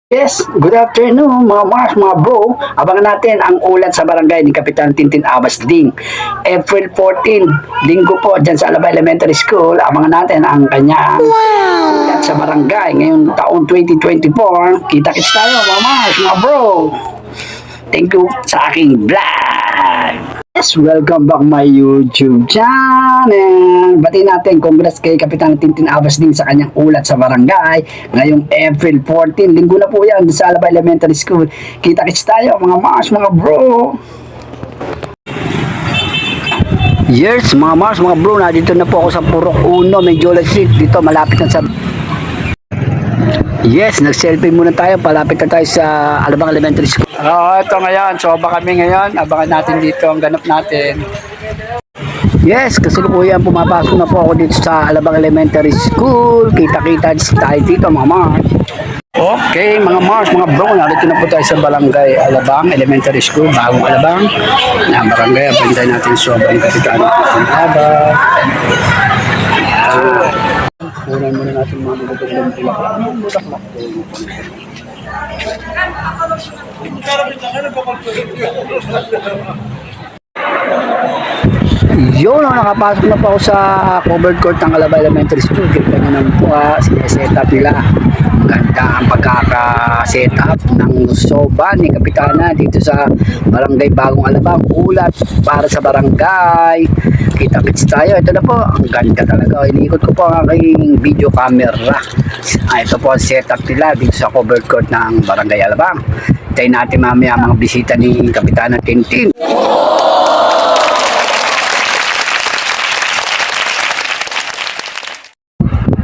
Yes, good afternoon mga Mars, mga bro. Abangan natin ang ulat sa barangay ni Kapitan Tintin Abbas Ding. April 14, linggo po dyan sa Alaba Elementary School. Abangan natin ang kanyang ulat sa barangay ngayong taon 2024. Kita-kits tayo mga Mars, mga bro. Thank you sa aking vlog. Yes, welcome back my YouTube channel. Bati natin, congrats kay Kapitan Tintin Abbas Ding sa kanyang ulat sa barangay. Ngayong April 14, linggo na po yan sa Alaba Elementary School. Kita-kits tayo mga Mars, mga bro. Yes, mga Mars, mga bro, nandito na po ako sa Purok 1, Menjola Street. Dito, malapit na sa... Yes, nag-selfie muna tayo. Palapit na tayo sa Alabang Elementary School. Ito ngayon. So, kami ngayon. Abangan natin dito ang ganap natin. Yes, kasalukuyan pumapasok na po ako dito sa Alabang Elementary School. Kita-kita tayo dito, mga Mars. Okay, mga Mars, mga bro. Narito na po tayo sa Barangay Alabang Elementary School. Bagong Alabang. Na barangay. Abangan natin sobrang kapitan. Alabang. Kunan muna natin mga bulaklak. Yun, nakapasok na po ako sa covered court ng Alaba Elementary School. Kita nyo naman po sineset up nila. Ganda ang pagkaka-set up ng soba ni Kapitana dito sa Barangay Bagong Alabang. Ulat para sa barangay. Kita-kits tayo. Ito na po. Ang ganda talaga. Iniikot ko po ang aking video camera. Ito po ang setup nila dito sa covered court ng Barangay Alabang. Tayo natin mamaya mga bisita ni Kapitana Tintin.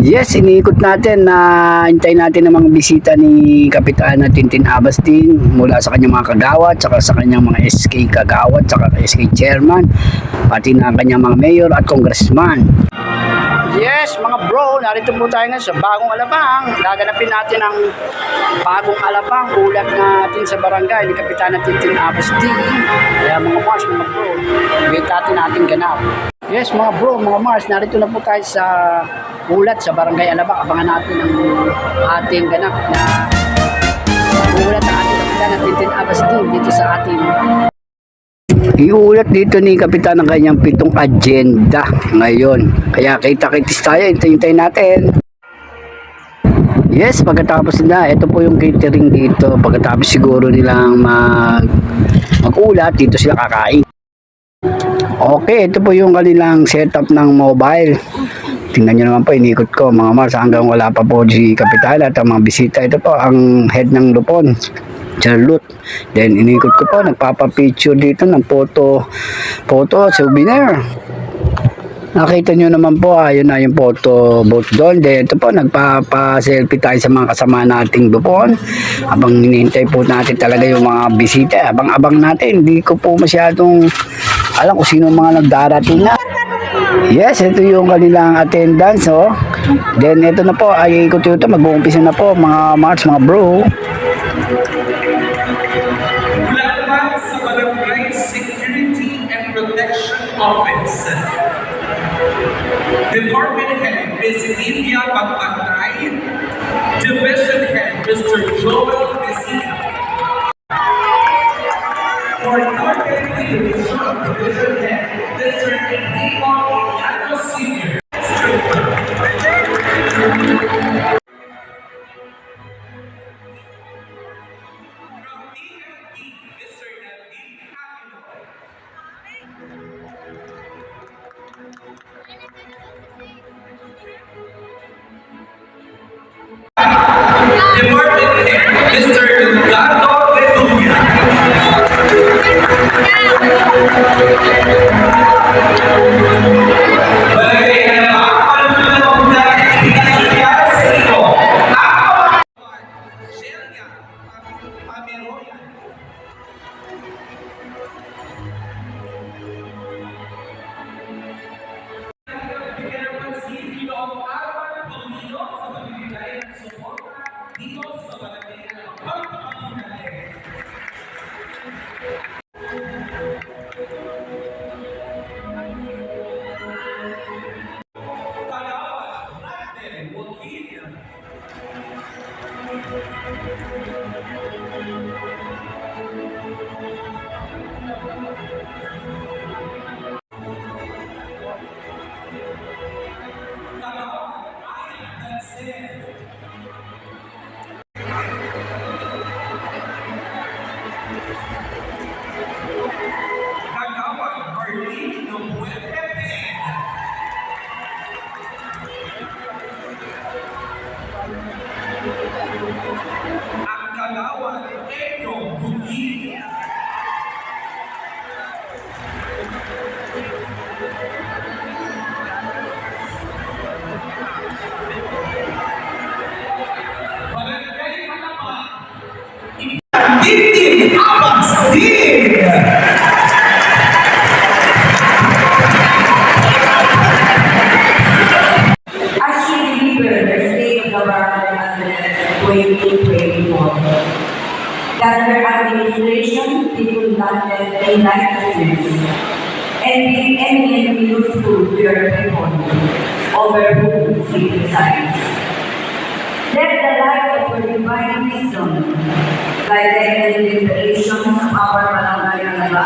Yes, iniikot natin na hintayin natin ang mga bisita ni Kapitana Tintin Abbas Ding mula sa kanyang mga kagawad, saka sa kanyang mga SK kagawad, saka SK chairman, pati na kanyang mga mayor at congressman. Yes, mga bro, narito po tayo ngayon sa Bagong Alabang. Gaganapin natin ang Bagong Alabang, ulat natin sa barangay ni Kapitana Tintin Abbas Ding. Kaya mga Mars, mga bro, wait natin ganap. Yes, mga bro, mga Mars, narito na po tayo sa ulat sa Barangay Alabang. Abangan natin ang ating ganap na ulat ng ating Kapitana Tintin Abbas Ding dito sa ating iulat dito ni Kapitan ng kanyang 7 agenda ngayon. Kaya kita-kitis tayo, hintayin natin. Yes, pagkatapos na, ito po yung catering dito. Pagkatapos siguro nilang mag-ulat, dito sila kakain. Okay, ito po yung kanilang setup ng mobile. Tingnan nyo naman po, inikot ko mga Mars hanggang wala pa po si Kapitan at ang mga bisita. Ito po ang head ng Lupon, Charlotte. Then inikot ko po, nagpapapicture dito ng photo, souvenir. Nakita nyo naman po, ayun na yung photo booth doon. Then ito po, nagpapa-selfie tayo sa mga kasama nating Lupon. Habang hinihintay po natin talaga yung mga bisita. Abang-abang natin, hindi ko po masyadong alam kung sino mga nagdarating na. Yes, ito yung kanilang attendance, oh. Then ito na po, ay ikot ito, mag-uumpisa na po mga Mars, mga bro. Mula naman sa Barangay Security and Protection Office, Department Head Ms. Livia Pagpatay, Division Head Mr. Joel Messina. For Target Division Head Mr. Enrico Llano Sr. Department Head Mr. ang Kalawan Edo Bugi. Barangay Malabang, Dibdib Abbas Din. As she delivered the State Government Address 2024, that her administration did conducted a righteousness and be eminently useful to your people, over whom she presides. Let the light of your divine wisdom guide the deliberations of our barangay Alaba.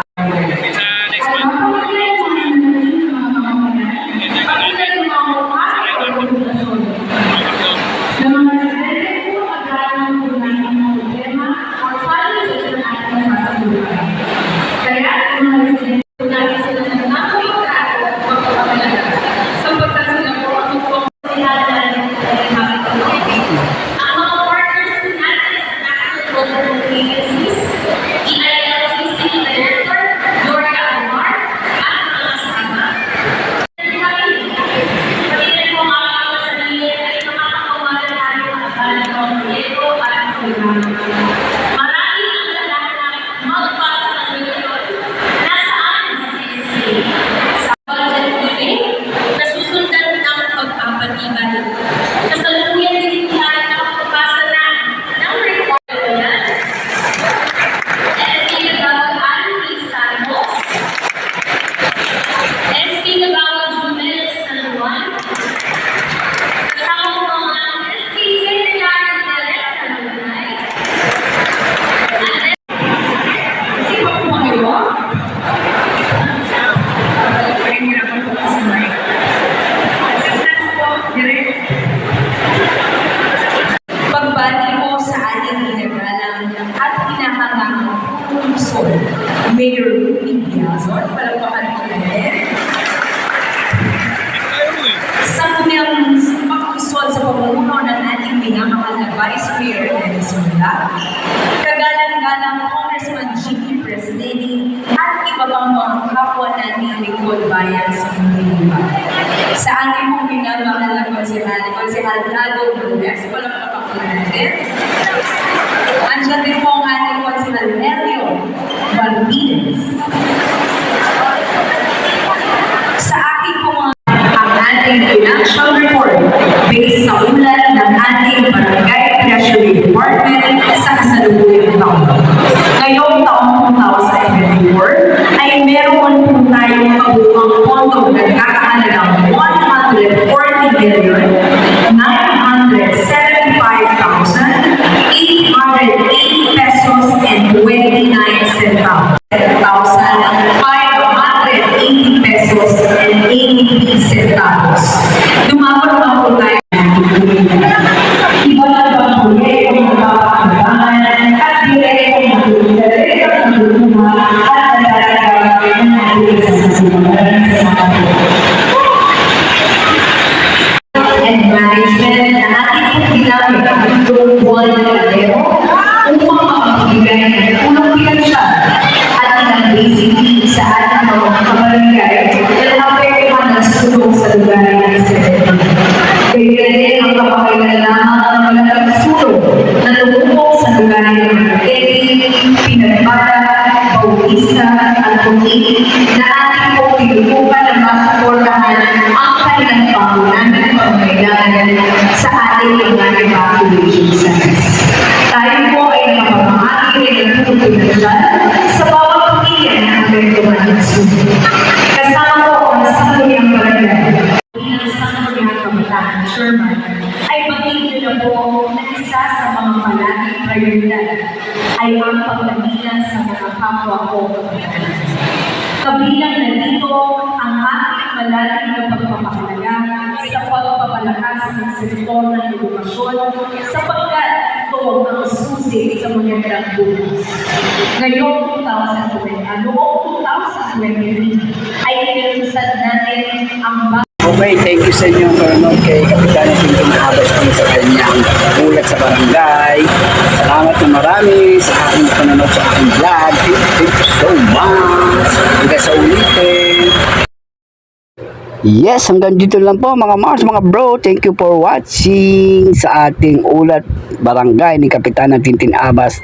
Pagbati po sa ating ginagalang at hinahangang puso, Mayor Ruby Biazon, palagpakan po natin. Sa kanyang pakisod sa pamumuno ng ating minamahal na Vice Mayor Venezuela, kagalang-galang Congressman Jimmy Presley at iba pang mga kapwa nating lingkod bayan sa Muntinlupa. Sa ating pong minamahal na Konsehal Dado Lourdes, palagpakan po natin. Andiyan din po ang ating Konsehal Nelio Balbines. Sa ating pong ang ating financial report based sa ulat ng ating Barangay Treasury Department sa kasalukuyang taon. Ngayong taong 2024 ay meron po tayong kabuuang pondong nagkakahalagang 140,975,880 pesos and 29 centavos. 1,580 pesos and 80 centavos. Dumapot na po tayo. Iba na ba po yung magpapakabangan at direktong matulungan at nagdadagdag ng ating kasasunan sa mga and management na ating pong ginamit noong buwan ng Enero upang makapagbigay ng tulong pinansyal at ng basic needs sa ating mga kabarangay na naapektuhan ng sulong sa lugar ng Sete. Kaya din ang kapakailangan ng malaking sulong na lumubog sa lugar ng Marquete, Pinagbata, Bautista at Puti na ating pong tinutupan na masuportahan ang kanilang pangunan at pangailangan sa ating mga evacuation centers. Tayo po ay nakapamahagi rin ng tulong pinansyal sa bawat pamilya na apektuhan ng sulong. Kasama po ang sangguniang barangay. Bilang sangguniang kabataan Sherman ay magiging na po na isa sa mga palaging prioridad ay ang paglabihan sa mga kapwa ko. Kabilang na dito ang ating malalim na pagpapahalaga sa pagpapalakas ng sektor ng edukasyon sapagkat ito ang susi sa magandang bukas. Ngayong 2023 ay inilusad natin ang Okay, thank you sa inyo, Colonel, kay Kapitan Tintin Abbas kung sa kanyang ulat at sa barangay. Salamat na marami sa aking panonood sa aking vlog. Thank you so much. Hanggang sa ulitin. Yes, hanggang dito lang po mga Mars, mga bro. Thank you for watching sa ating ulat barangay ni Kapitan Tintin Abbas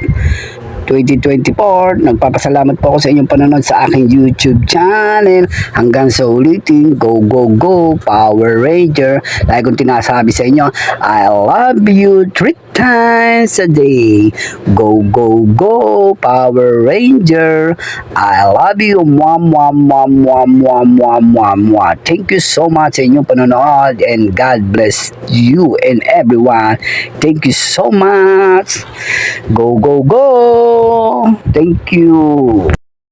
2024. Nagpapasalamat po ako sa inyong panonood sa aking YouTube channel. Hanggang sa ulitin, go, go, go, Power Ranger. Lagi kong tinasabi sa inyo, I love you 3 times a day. Go, go, go, Power Ranger. I love you. Mwah, mwah, mwah, mwah, mwah, mwah, mwah, mwah. Thank you so much sa inyong panonood and God bless you and everyone. Thank you so much. Go, go, go. Thank you.